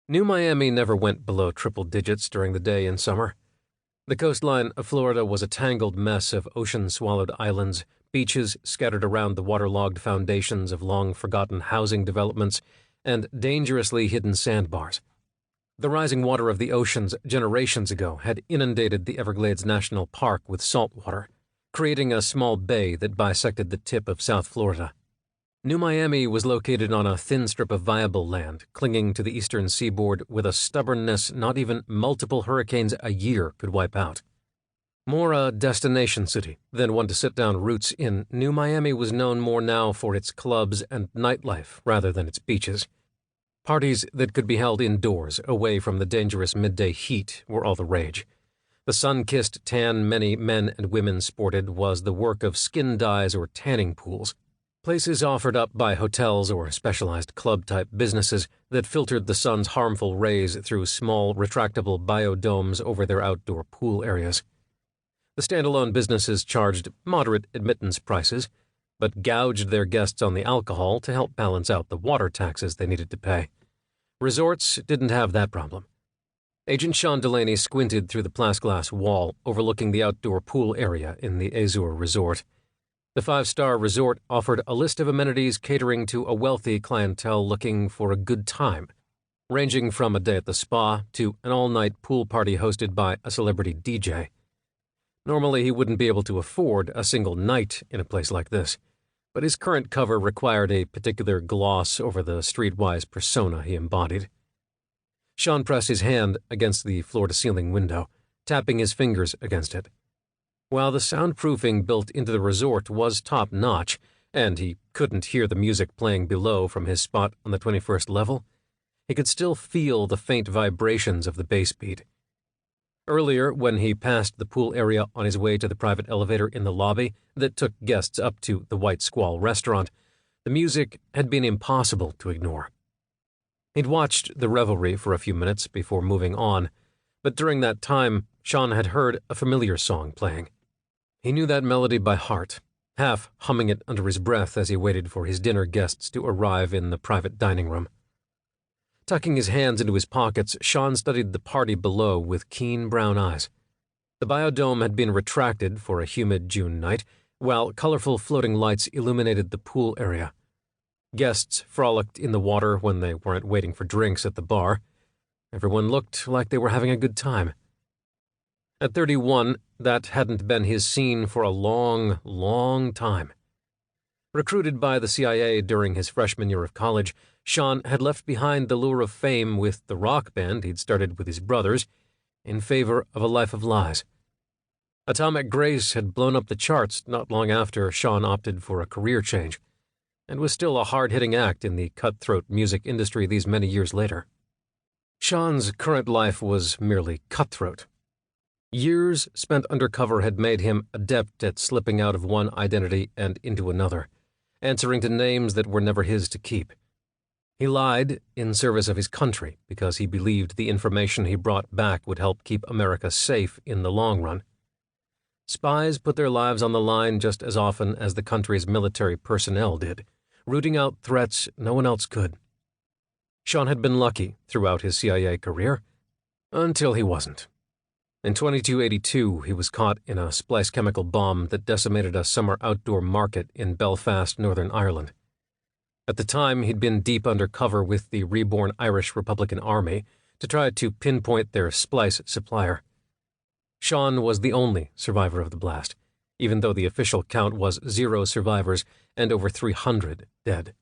New Miami never went below triple digits during the day in summer. The coastline of Florida was a tangled mess of ocean-swallowed islands, beaches scattered around the waterlogged foundations of long-forgotten housing developments, and dangerously hidden sandbars. The rising water of the oceans generations ago had inundated the Everglades National Park with salt water, creating a small bay that bisected the tip of South Florida. New Miami was located on a thin strip of viable land, clinging to the eastern seaboard with a stubbornness not even multiple hurricanes a year could wipe out. More a destination city than one to sit down roots in, New Miami was known more now for its clubs and nightlife rather than its beaches. Parties that could be held indoors, away from the dangerous midday heat, were all the rage. The sun-kissed tan many men and women sported was the work of skin dyes or tanning pools, places offered up by hotels or specialized club-type businesses that filtered the sun's harmful rays through small, retractable biodomes over their outdoor pool areas. The standalone businesses charged moderate admittance prices, but gouged their guests on the alcohol to help balance out the water taxes they needed to pay. Resorts didn't have that problem. Agent Sean Delaney squinted through the plexiglass wall overlooking the outdoor pool area in the Azure Resort. The five-star resort offered a list of amenities catering to a wealthy clientele looking for a good time, ranging from a day at the spa to an all-night pool party hosted by a celebrity DJ. Normally, he wouldn't be able to afford a single night in a place like this, but his current cover required a particular gloss over the streetwise persona he embodied. Sean pressed his hand against the floor-to-ceiling window, tapping his fingers against it. While the soundproofing built into the resort was top-notch, and he couldn't hear the music playing below from his spot on the 21st level, he could still feel the faint vibrations of the bass beat. Earlier, when he passed the pool area on his way to the private elevator in the lobby that took guests up to the White Squall restaurant, the music had been impossible to ignore. He'd watched the revelry for a few minutes before moving on, but during that time, Sean had heard a familiar song playing. He knew that melody by heart, half humming it under his breath as he waited for his dinner guests to arrive in the private dining room. Tucking his hands into his pockets, Sean studied the party below with keen brown eyes. The biodome had been retracted for a humid June night, while colorful floating lights illuminated the pool area. Guests frolicked in the water when they weren't waiting for drinks at the bar. Everyone looked like they were having a good time. At 31, that hadn't been his scene for a long, long time. Recruited by the CIA during his freshman year of college, Sean had left behind the lure of fame with the rock band he'd started with his brothers in favor of a life of lies. Atomic Grace had blown up the charts not long after Sean opted for a career change, and was still a hard-hitting act in the cutthroat music industry these many years later. Sean's current life was merely cutthroat. Years spent undercover had made him adept at slipping out of one identity and into another, answering to names that were never his to keep. He lied in service of his country because he believed the information he brought back would help keep America safe in the long run. Spies put their lives on the line just as often as the country's military personnel did, rooting out threats no one else could. Sean had been lucky throughout his CIA career, until he wasn't. In 2282, he was caught in a splice chemical bomb that decimated a summer outdoor market in Belfast, Northern Ireland. At the time, he'd been deep undercover with the reborn Irish Republican Army to try to pinpoint their splice supplier. Sean was the only survivor of the blast, even though the official count was 0 survivors and over 300 dead.